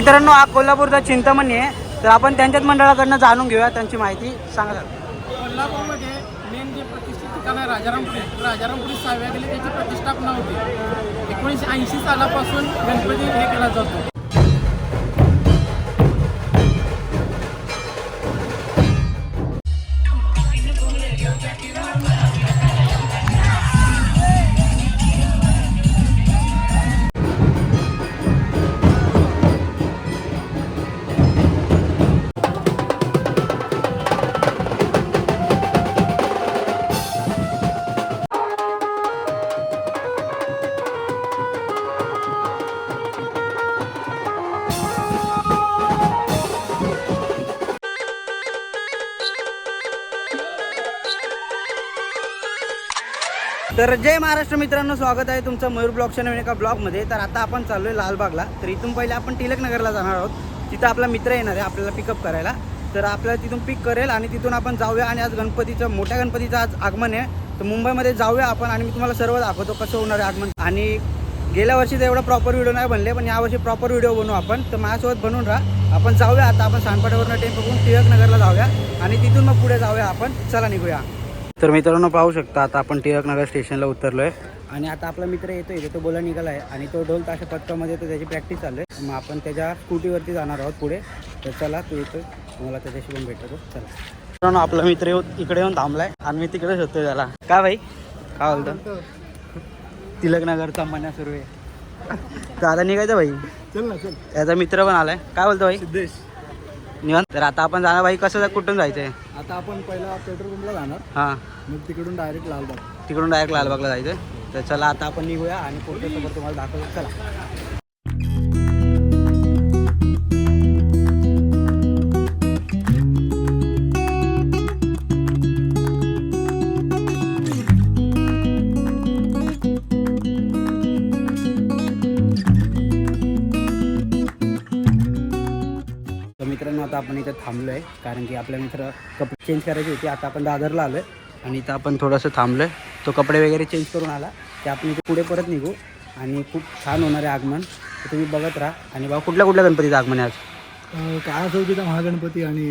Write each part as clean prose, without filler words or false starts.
मित्रांनो हा कोल्हापूरचा चिंतामणी आहे, तर आपण त्यांच्याच मंडळाकडनं जाणून घेऊया त्यांची माहिती. सांगा सर. कोल्हापूरमध्ये मेन जे प्रतिष्ठित ठिकाण आहे राजारामपुरी 6व्या गल्लीत त्याची प्रतिष्ठापना होती. 1980 सालापासून गणपती हे केला जातो. तर जय महाराष्ट्र मित्रांनो, स्वागत आहे तुमचं मयूर ब्लॉगच्या नवीन एका ब्लॉगमध्ये. तर आता आपण चाललो आहे लालबागला. तर इथून पहिले आपण टिळकनगरला जाणार आहोत. तिथं आपला मित्र येणार आहे आपल्याला पिकअप करायला. तर आपल्याला तिथून पिक करेल आणि तिथून आपण जाऊया. आणि आज गणपतीचं मोठ्या गणपतीचं आज आगमन आहे, तर मुंबईमध्ये जाऊया आपण. आणि मी तुम्हाला सर्व दाखवतो कसं होणार आहे आगमन. आणि गेल्या वर्षी तर एवढा प्रॉपर व्हिडिओ नाही बनले, पण यावर्षी प्रॉपर व्हिडिओ बनवू आपण. तर माझ्यासोबत बनवून राहा. आपण जाऊया आता. आपण सानपाट्यावरनं टेम्पो करून टिळकनगरला जाऊया आणि तिथून मग पुढे जाऊया आपण. चला निघूया. तर मित्रांनो पाहू शकता आता आपण टिळकनगर स्टेशनला उतरलो आहे. आणि आता आपला मित्र येतो तो बोला निघाला आहे. आणि तो ढोल ताशा पथकामध्ये तर त्याची प्रॅक्टिस चालू आहे. मग आपण त्याच्या स्कूटीवरती जाणार आहोत पुढे. तर चला तू येतो, मला त्याच्याशी पण भेटतो. चला मित्रांनो, आपला मित्र इकडे येऊन थांबलाय आणि मी तिकडेच होतोय त्याला. का भाई काय बोलतो? टिळकनगरचा मना सुरू आहे. तर आता निघायचं भाई. चल ना चल. त्याचा मित्र पण आलाय. काय बोलतो भाई? सिद्धेश निवांत. तर आता आपण जाणार भाई. कसं कुठून जायचंय? आता आपण पहिला पेट्रोल पंपला जाणार, हां, मग तिकडून डायरेक्ट लालबाग. तिकडून डायरेक्ट लालबागला जायचंय. तर चला आता आपण निघूया आणि पुढच्या सोबत तुम्हाला दाखवतो. चला. मित्रांनो आता आपण इथं थांबलो आहे कारण की आपल्या मित्र कपडे चेंज करायचे होते. आता आपण दादरला आलो आहे आणि इथं आपण थोडंसं थांबलो आहे. तो कपडे वगैरे चेंज करून आला की आपण इथे पुढे परत निघू. आणि खूप छान होणार आहे आगमन, तर तुम्ही बघत राहा. आणि बाबा कुठल्या गणपतीचं आगमन आहे आज? काळा चौकीचा महागणपती आणि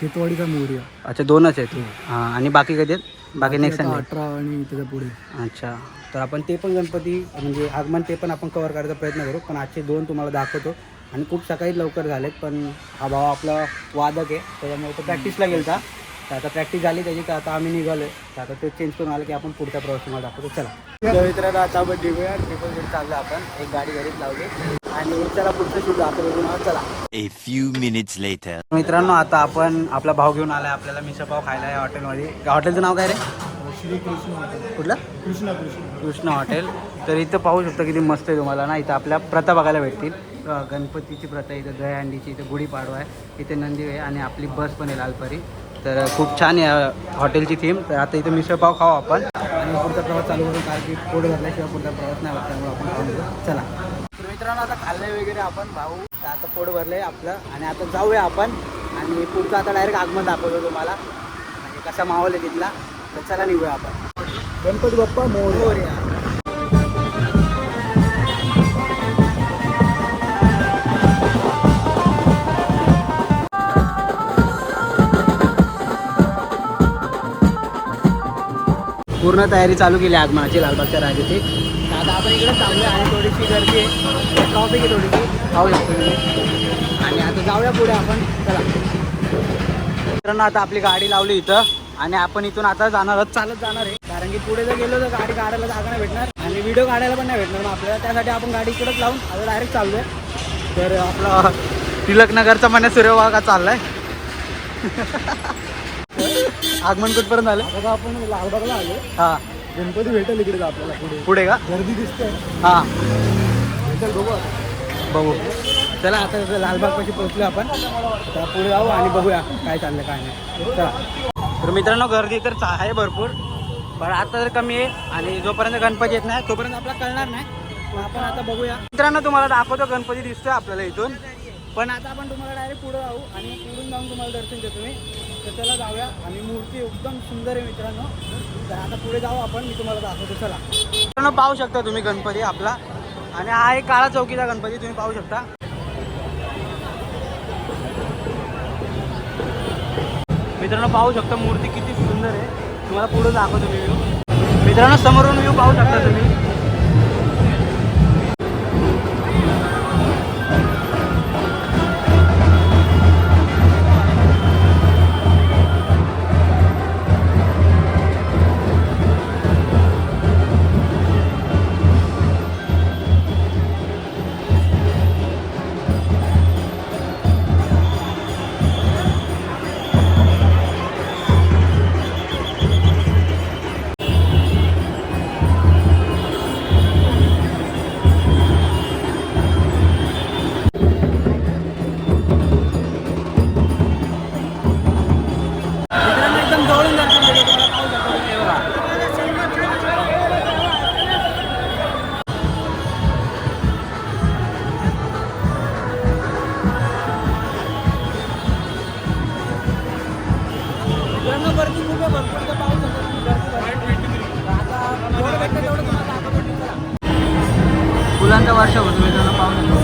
खेतवाडीचा मोरया. अच्छा, दोनच आहेत. हां, आणि बाकी कधी आहेत? बाकी नेक्स्ट 18 आणि त्याच्या पुढे. अच्छा, तर आपण ते पण गणपती म्हणजे आगमन ते पण आपण कव्हर करायचा प्रयत्न करू. पण आजचे दोन तुम्हाला दाखवतो. आणि खूप सकाळी लवकर झालेत, पण हा भाव आपला वादक आहे त्याच्यामुळे तो प्रॅक्टिसला गेला. तर आता प्रॅक्टिस झाली त्याची, तर आता आम्ही निघालो आहे. तर आता ते चेंज करून आलं की आपण पुढचा प्रवास तुम्हाला दाखवतो. चला मित्रांनो, आता आपण निघूया. ट्रिपल गेट चाललो आपण. एक गाडी घरीच लावली आणि चला पुढचं शूट दाखवतो तुम्हाला. चला. A few minutes later. मित्रांनो आता आपण आपला भाव घेऊन आलाय. आपल्याला मिसळपाव खायला आहे हॉटेलमध्ये. हॉटेलचं नाव काय रे? श्रीकृष्ण हॉटेल. कुठलं? कृष्ण हॉटेल. तर इथं पाहू शकता किती मस्त आहे तुम्हाला ना. इथं आपल्या प्रथा बघायला भेटतील. गणपतीची प्रथा, इथं दहीहंडीची, इथं गुढीपाडवा आहे, इथे नंदी आहे आणि आपली बस पण आहे लालपरी. तर खूप छान आहे हॉटेलची थीम. तर आता इथं मिसळपाव खाऊ आपण आणि पुढचा प्रवास चालू करू, कारण की पोट भरल्याशिवाय पुढचा प्रवास नाही होत, त्यामुळे आपण खाऊन घेऊ. चला. तर मित्रांनो आता खाल्लंय वगैरे आपण भाऊ. तर आता पोट भरलंय आपलं आणि आता जाऊया आपण. आणि पुढचं आता डायरेक्ट आगमन दाखवतो तुम्हाला, म्हणजे कसा माहोल आहे तिथला. तर चला निघूया आपण. गणपती बाप्पा मोरया. पूर्ण तयारी चालू केली आगमनाची लालबागच्या राजाची. आता आपण इकडे चाललो आहे आणि थोडीशी गर्दी आहे, ट्रॉफिक आहे थोडीशी, खाऊ शकतो तुम्ही. आणि आता जाऊया पुढे आपण. चला मित्रांनो, आता आपली गाडी लावली इथं आणि आपण इथून आता जाणार आहोत, चालत जाणार आहे. कारण की पुढे जर गेलो तर गाडी काढायला जागा नाही भेटणार आणि व्हिडिओ काढायला पण नाही भेटणार मग आपल्याला. त्यासाठी आपण गाडी इकडंच लावून आता डायरेक्ट चाललो आहे. तर आपला टिळकनगरचा मना सूर्यवागा चाललाय. आगमन कुठपर्यंत झालं? आता आपण लालबागला आलो. हां, गणपती भेटेल इकडे आपल्याला. पुढे का? गर्दी दिसते. हां, भेटेल बघू. बघू. चला आता लालबागपाशी पोहोचलो आपण. आता पुढे जाऊ आणि बघूया काय चाललं काय नाही. चला. तर मित्रांनो गर्दी तर आहे भरपूर, पण आता तर कमी आहे. आणि जोपर्यंत गणपती येत नाही तोपर्यंत आपल्याला कळणार नाही. पण आपण आता बघूया. मित्रांनो तुम्हाला दाखवतो गणपती दिसतोय आपल्याला इथून. पण आता आपण तुम्हाला डायरेक्ट पुढे जाऊ आणि पुढून जाऊन तुम्हाला दर्शन देतो मी. तर चला जाऊया. आणि मूर्ती एकदम सुंदर आहे मित्रांनो. तर आता पुढे जाऊ आपण, मी तुम्हाला दाखवतो. चला मित्रांनो, पाहू शकता तुम्ही गणपती आपला. आणि हा एक काळा चौकीचा गणपती तुम्ही पाहू शकता. मित्रांनो पाहू शकता मूर्ती किती सुंदर आहे. तुम्हाला पुढे दाखवतो मी व्ह्यू. मित्रांनो समोरून व्ह्यू पाहू शकता तुम्ही. एकदम जवळून दर्शन घेतो तुम्हाला पाहू शकता तुम्ही. हे बघा. मित्रांनो गर्दी खूप आहे, भरपूर इथं पाहू शकता तुम्ही. गर्दी भरपूर. आता जेवढं भेटतं तेवढं तुम्हाला दाखवतो मी. चला. फुलांचा वर्षा होतो मित्रांनो पाहू शकतो.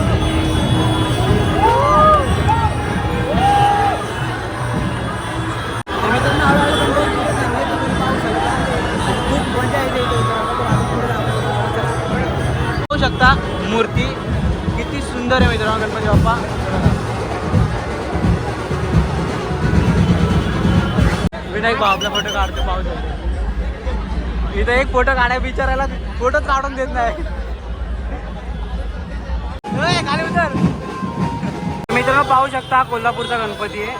पाहू शकता मूर्ती किती सुंदर आहे मित्रांनो गणपती बाप्पा. विनायक भाऊ आपला फोटो काढतो पाहू शकतो. इथं एक फोटो काढाय विचारायला फोटोच काढून देत नाही. खाली उतर. मित्रांनो पाहू शकता कोल्हापूरचा गणपती आहे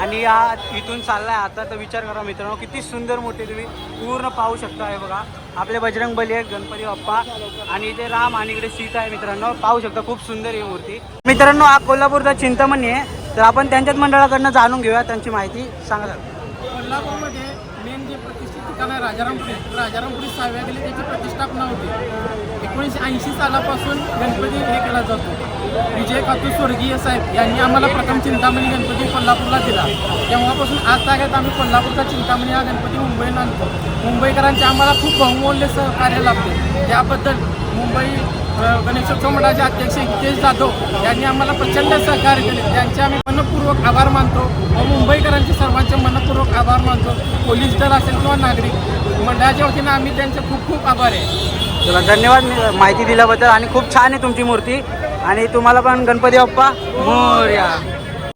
आणि या इथून चाललाय आता. तर विचार करा मित्रांनो किती सुंदर मोठी तुम्ही पूर्ण पाहू शकता. हे बघा आपले बजरंग बली आहे गणपती बाप्पा आणि इथे राम आणि इकडे सीता आहे. मित्रांनो पाहू शकता खूप सुंदर ही मूर्ती. मित्रांनो हा कोल्हापूरचा चिंतामणी आहे. तर आपण त्यांच्याच मंडळाकडनं जाणून घेऊया त्यांची माहिती. सांगा. कोल्हापूरमध्ये मेन जे प्रतिष्ठित ठिकाण आहे राजारामपुरी 6व्या गल्लीत त्याची प्रतिष्ठापना होती. 1980 सालापासून गणपती हे केला जातो. विजय खातू स्वर्गीय साहेब यांनी आम्हाला प्रथम चिंतामणी गणपती कोल्हापूरला दिला. तेव्हापासून आज तागायत आम्ही कोल्हापूरचा चिंतामणी हा गणपती मुंबईला आणतो. मुंबईकरांचे आम्हाला खूप बहुमूल्य सहकार्य लाभते. त्याबद्दल मुंबई गणेशोत्सव मंडळाचे अध्यक्ष हितेश जाधव यांनी आम्हाला प्रचंड सहकार्य केले. त्यांचे आम्ही मनपूर्वक आभार मानतो व मुंबईकरांचे सर्वांचे मनपूर्वक आभार मानतो. पोलीस दल असेल किंवा नागरिक मंडळाच्या वतीनं आम्ही त्यांचे खूप खूप आभार आहे. चला धन्यवाद माहिती दिल्याबद्दल. आणि खूप छान आहे तुमची मूर्ती आणि तुम्हाला पण गणपती बाप्पा मोरया.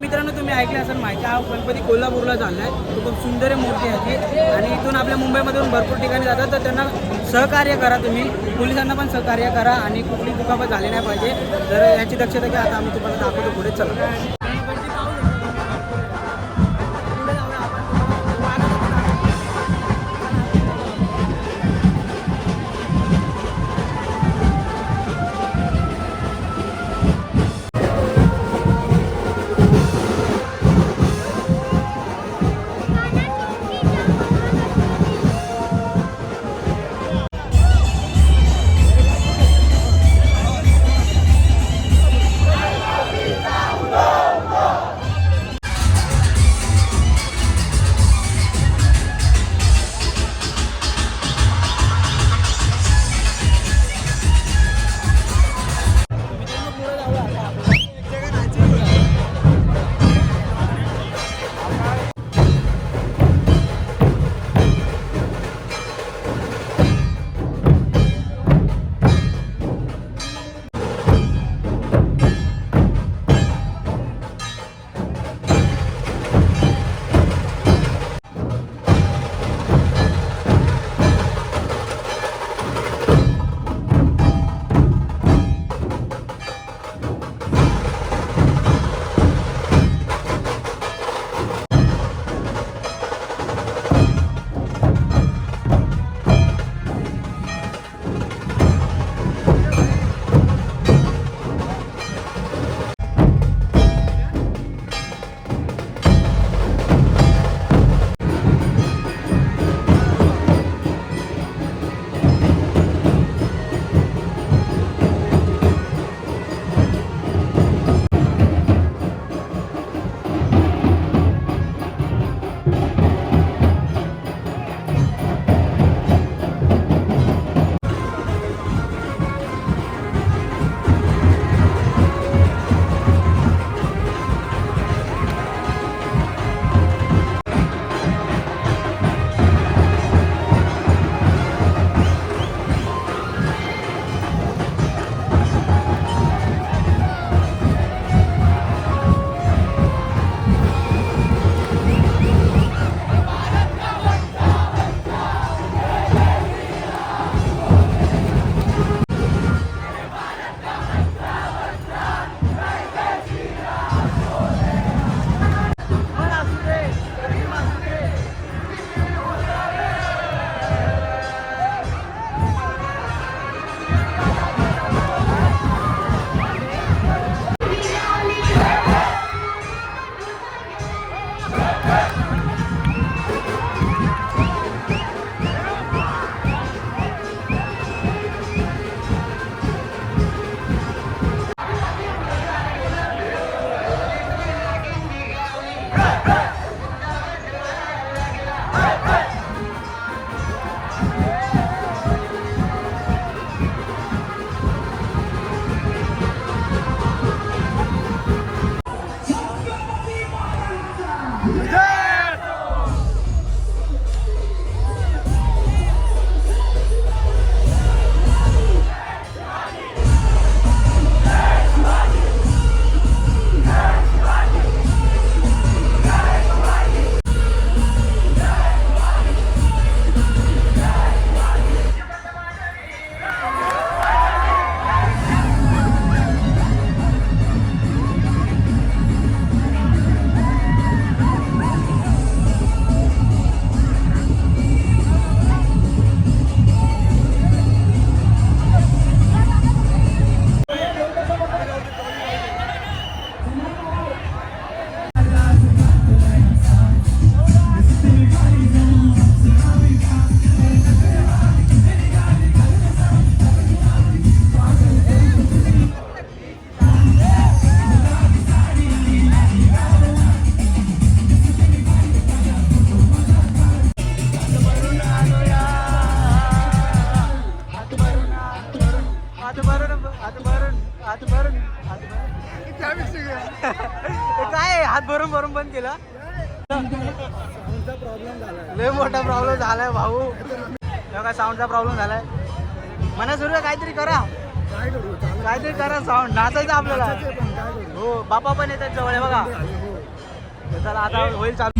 मित्रांनो तुम्ही ऐकले असेल माहिती. हा गणपती कोल्हापूरला झाला आहे. तो खूप सुंदर आहे मूर्ती आहे आणि इथून आपल्या मुंबईमधून भरपूर ठिकाणी जातात. तर त्यांना सहकार्य करा तुम्ही. पोलिसांना पण सहकार्य करा आणि कुठली दुखापत झाली नाही पाहिजे. तर याची दक्षता घ्या. आता आम्ही तुम्हाला दाखवतो पुढे. चला. काय हात भरून भरून बंद केलं. लय मोठा प्रॉब्लेम झालाय भाऊ. काय साऊंडचा प्रॉब्लेम झालाय. मना सुरू काहीतरी करा. काहीतरी करा. साऊंड नाचायचं आपल्याला. हो बापा पण येतात जवळ आहे बघा. चला आता होईल चालू.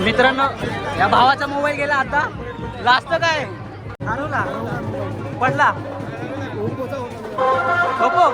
मित्रांनो या भावाचा मोबाईल गेला आता. लास्ट काय आणूला पडला ओप्पो.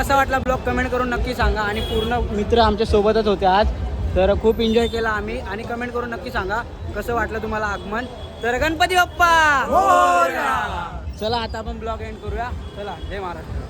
कसा वाटला ब्लॉग कमेंट करून नक्की सांगा. आणि पूर्ण मित्र आमच्या सोबतच होते आज, तर खूप एन्जॉय केला आम्ही. आणि कमेंट करून नक्की सांगा कसं वाटलं तुम्हाला आगमन. तर गणपती बाप्पा चला आता आपण ब्लॉग एंड करूया. चला जय महाराष्ट्र.